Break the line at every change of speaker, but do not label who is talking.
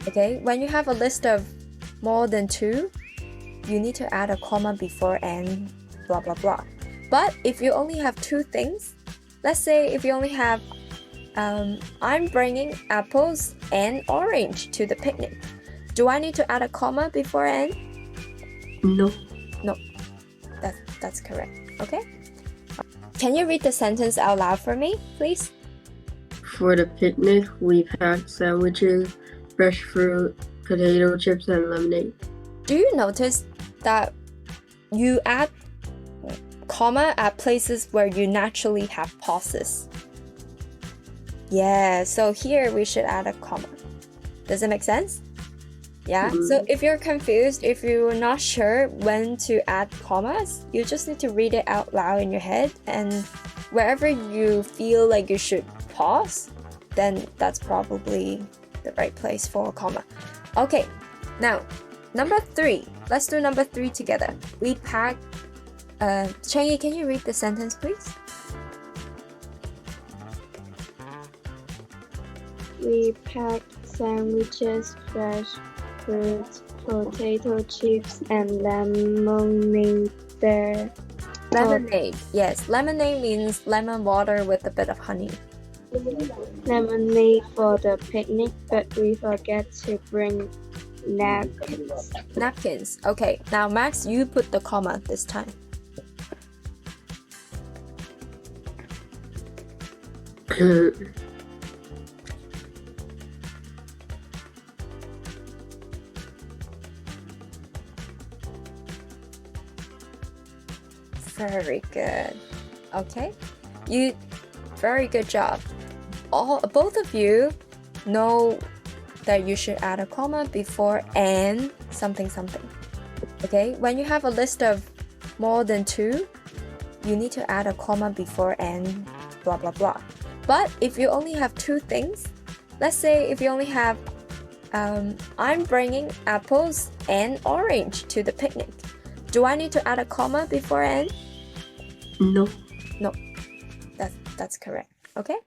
Okay, when you have a list of more than two, you need to add a comma before and blah blah blah. But if you only have two things, let's say if you only have I'm bringing apples and orange to the picnic. Do I need to add a comma before and?
No.
No, that's correct. Okay. Can you read the sentence out loud for me, please?
For the picnic, we packed sandwiches, fresh fruit, potato chips, and lemonade.
Do you notice that you add comma at places where you naturally have pauses? Yeah, so here we should add a comma. Does it make sense? Yeah, so if you're confused, if you're not sure when to add commas, you just need to read it out loud in your head, and wherever you feel like you should pause, then that's probably the right place for a comma. Okay, now number 3. Let's do number 3 together. We packed Chengyi, can you read the sentence, please?
We packed sandwiches, fresh fruit, potato chips, and lemonade there.
Lemonade. Yes, lemonade means lemon water with a bit of honey.
Lemonade for the picnic, but we forget to bring napkins.
Napkins. Okay, now Max, you put the comma this time. Very good. Okay, very good job. Both of you know that you should add a comma before and something something. Okay, when you have a list of more than two, you need to add a comma before and blah blah blah. But if you only have two things, let's say if you only have I'm bringing apples and orange to the picnic. Do I need to add a comma before and?
No.
No, that's correct. Okay.